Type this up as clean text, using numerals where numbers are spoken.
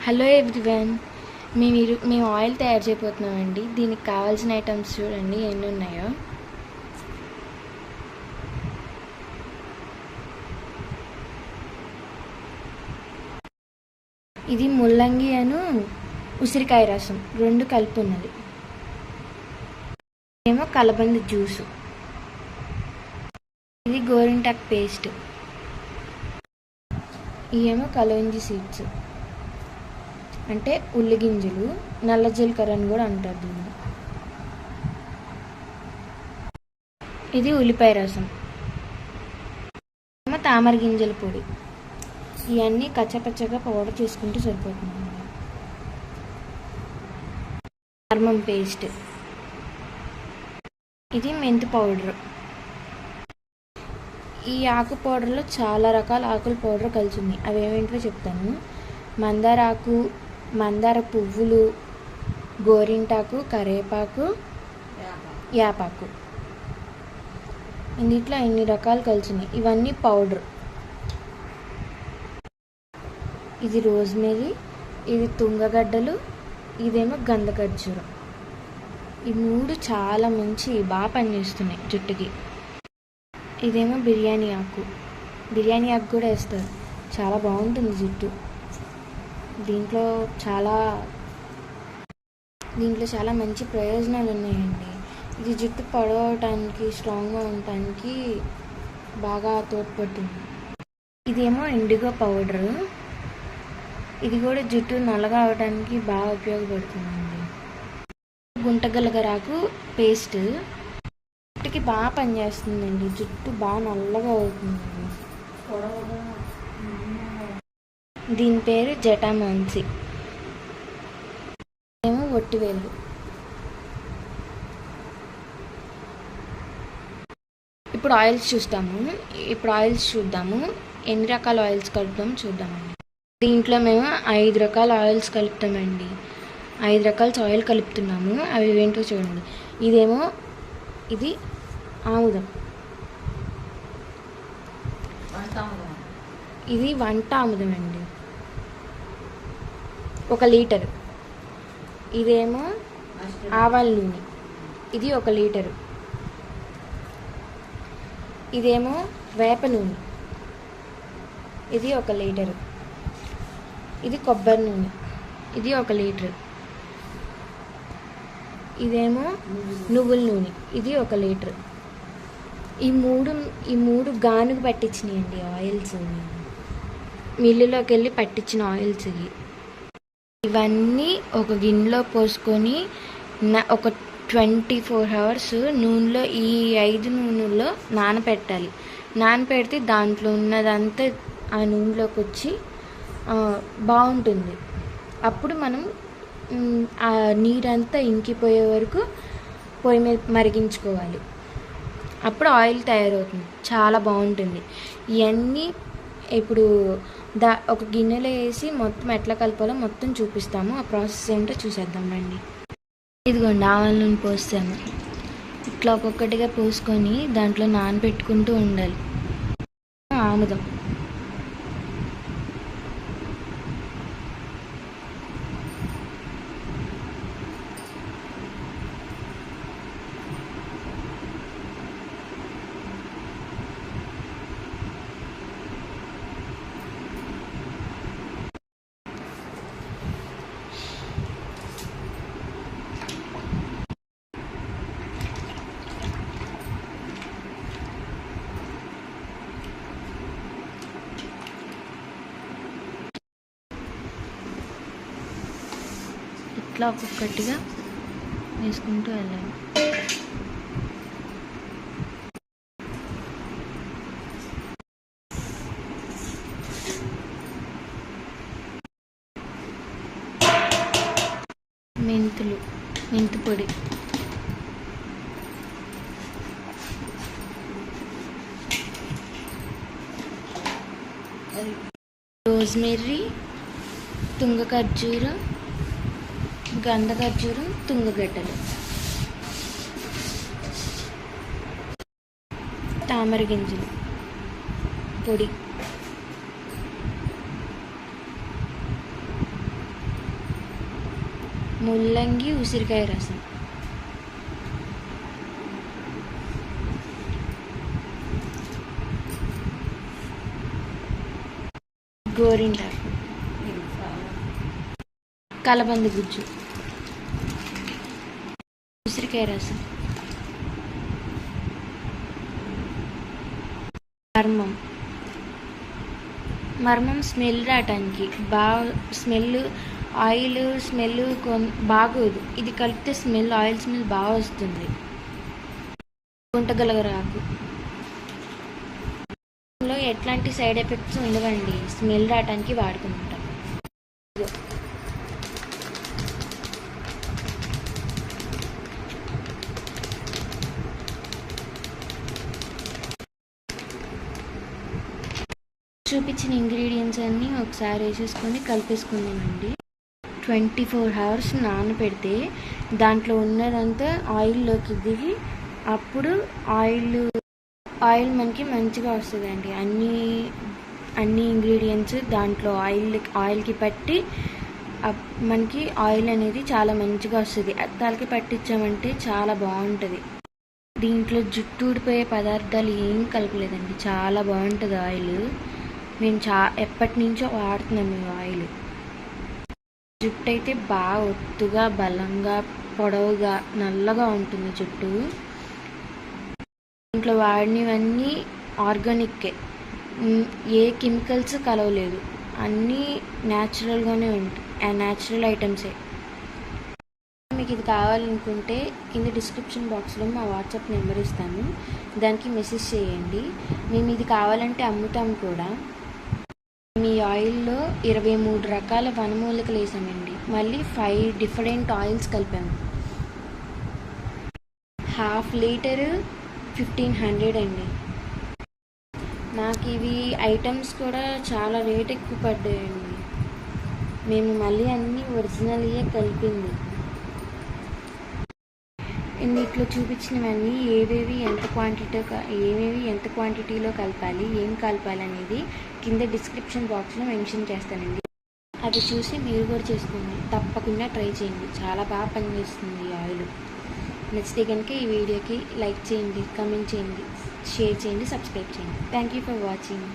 Hello everyone, మేము oil తయారు చేయబోతున్నామండి. దీనికి కావాల్సిన ఐటమ్స్ చూడండి ఎన్ని ఉన్నాయో. ఇది ముల్లంగి అను ఉసిరికాయ రసం రెండు కలిపి ఉన్నది. ఏమో కలబంద జ్యూసు, ఇది గోరింటాకు పేస్ట్, ఇవేమో కలవంజి సీడ్స్ అంటే ఉల్లి గింజలు, నల్ల జీలకర్ర అని కూడా అంటారు దీన్ని. ఇది ఉల్లిపాయ రసం, ఏమో తామర గింజల పొడి. ఇవన్నీ కచ్చపచ్చగా పౌడర్ చేసుకుంటే సరిపోతుంది. హార్మోన్ పేస్ట్, ఇది మెంతి పౌడర్. ఈ ఆకు పౌడర్లో చాలా రకాల ఆకుల పౌడర్ కలిసి ఉంది. అవి ఏమేంటో చెప్తాను. మందార ఆకు, మందార పువ్వులు, గోరింటాకు, కరివేపాకు, యాపాకు. ఇందులో ఇన్ని రకాలు కలిసినాయి. ఇవన్నీ పౌడర్. ఇది రోజ్మెరీ, ఇది తుంగగడ్డలు, ఇదేమో గంధఖర్జూరం. ఈ మూడు చాలా బాగా పనిచేస్తున్నాయి జుట్టుకి. ఇదేమో బిర్యానీ ఆకు కూడా వేస్తారు. చాలా బాగుంటుంది జుట్టు. దీంట్లో చాలా మంచి ప్రయోజనాలు ఉన్నాయండి. ఇది జుట్టు పొడవటానికి, స్ట్రాంగ్గా ఉండటానికి బాగా తోడ్పడుతుంది. ఇదేమో ఇండిగో పౌడర్. ఇది కూడా జుట్టు నల్లగా అవడానికి బాగా ఉపయోగపడుతుందండి. గుంటగలగరాకు పేస్ట్ జుట్టుకి బాగా పనిచేస్తుందండి. జుట్టు బాగా నల్లగా అవుతుంది. దీని పేరు జటామాంసి. ఏమో ఒట్టివేలు. ఇప్పుడు ఆయిల్స్ చూద్దాము. ఎన్ని రకాల ఆయిల్స్ కలుపుతామో చూద్దామండి. దీంట్లో మేము 5 రకాల ఆయిల్స్ కలుపుతామండి. 5 రకాల ఆయిల్ కలుపుతున్నాము. అవి ఏంటో చూడండి. ఇది ఆముదం, ఇది వంట ఆముదం అండి, 1 లీటరు. ఇదేమో ఆవాల నూనె, ఇది 1 లీటరు. ఇదేమో వేప నూనె, ఇది 1 లీటరు. ఇది కొబ్బరి నూనె, ఇది 1 లీటరు. ఇదేమో నువ్వుల నూనె, ఇది 1 లీటరు. ఈ మూడు గానుగ పట్టించినాయండి ఆయిల్స్. మిల్లులోకి వెళ్ళి పట్టించిన ఆయిల్స్ ఇవన్నీ ఒక గిన్నెలో పోసుకొని ఒక 24 hours నూనెలో, ఈ 5 నూనెల్లో నానపెట్టాలి. నానపెడితే దాంట్లో ఉన్నదంతా ఆ నూనెలోకి వచ్చి బాగుంటుంది. అప్పుడు మనం ఆ నీరంతా ఇంకిపోయే వరకు పొయ్యి మీద మరిగించుకోవాలి. అప్పుడు ఆయిల్ తయారవుతుంది. చాలా బాగుంటుంది. ఇవన్నీ ఇప్పుడు ఒక గిన్నెలో వేసి మొత్తం ఎట్లా కలపాలో మొత్తం చూపిస్తాము. ఆ ప్రాసెస్ ఏంటో చూసేద్దాం రండి. ఇదిగోండి, ఆవాల నూనె పోస్తాము. ఇట్లా ఒక్కొక్కటిగా పోసుకొని దాంట్లో నానబెట్టుకుంటూ ఉండాలి. ఆముదం, ఇట్లా ఒక్కొక్కటిగా వేసుకుంటూ వెళ్ళాలి. మెంతి పొడి, రోజ్మెర్రీ, తుంగఖర్జూరం, గంధఖర్జూరం, తుంగగడ్డలు, తామర గింజలు పొడి, ముల్లంగి ఉసిరికాయ రసం, గోరింటాకు, కలబంద గుజ్జు, ఉసిరికాయ రసం, మర్మం స్మెల్ రావటానికి స్మెల్ ఆయిల్ స్మెల్ బాగోదు. ఇది కలిపితే ఆయిల్ స్మెల్ బాగా వస్తుంది. గుంటగలగరాకు ఎట్లాంటి సైడ్ ఎఫెక్ట్స్ ఉండవండి, స్మెల్ రావటానికి వాడుకుంటాం. చూపించిన ఇంగ్రీడియంట్స్ అన్నీ ఒకసారి వేసేసుకొని కలిపేసుకుందామండి. 24 hours నానబెడితే దాంట్లో ఉన్నదంతా ఆయిల్లోకి దిగి అప్పుడు ఆయిల్ మనకి మంచిగా వస్తుందండి. అన్ని ఇంగ్రీడియంట్స్ దాంట్లో ఆయిల్కి పట్టి మనకి ఆయిల్ అనేది చాలా మంచిగా వస్తుంది. తలకి పట్టించామంటే చాలా బాగుంటుంది. దీంట్లో జుట్టు ఊడిపోయే పదార్థాలు ఏం కలపలేదండి, చాలా బాగుంటుంది ఆయిల్. మేము ఎప్పటి నుంచో వాడుతున్నాము ఈ ఆయిల్. జుట్టు అయితే బాగా ఒత్తుగా, బలంగా, పొడవుగా, నల్లగా ఉంటుంది జుట్టు. ఇంట్లో వాడినవన్నీ ఆర్గానిక్కే, ఏ కెమికల్స్ కలవలేదు, అన్నీ న్యాచురల్గానే ఉంటాయి, న్యాచురల్ ఐటమ్సే. మీకు ఇది కావాలనుకుంటే కింద డిస్క్రిప్షన్ బాక్స్లో మా వాట్సాప్ నెంబర్ ఇస్తాను, దానికి మెసేజ్ చేయండి. మేము ఇది కావాలంటే అమ్ముతాము కూడా. మీ ఆయిల్లో 23 రకాల వనమూలికలు వేసామండి, మళ్ళీ 5 డిఫరెంట్ ఆయిల్స్ కలిపాము. 1/2 లీటర్ 1500 అండి. నాకు ఇవి ఐటమ్స్ కూడా చాలా రేట్ ఎక్కువ పడ్డాయండి. మేము మళ్ళీ అన్నీ ఒరిజినల్గా కలిపింది. ఇన్నిట్లో చూపించినవన్నీ ఏవేవి ఎంత క్వాంటిటీలో కలపాలి, ఏం కలపాలి అనేది కింద డిస్క్రిప్షన్ బాక్స్లో మెన్షన్ చేస్తానండి. అది చూసి మీరు కూడా చేసుకోండి, తప్పకుండా ట్రై చేయండి. చాలా బాగా పనిచేస్తుంది ఈ ఆయిల్. నచ్చితే కనుక ఈ వీడియోకి లైక్ చేయండి, కామెంట్ చేయండి, షేర్ చేయండి, సబ్స్క్రైబ్ చేయండి. Thank you for watching.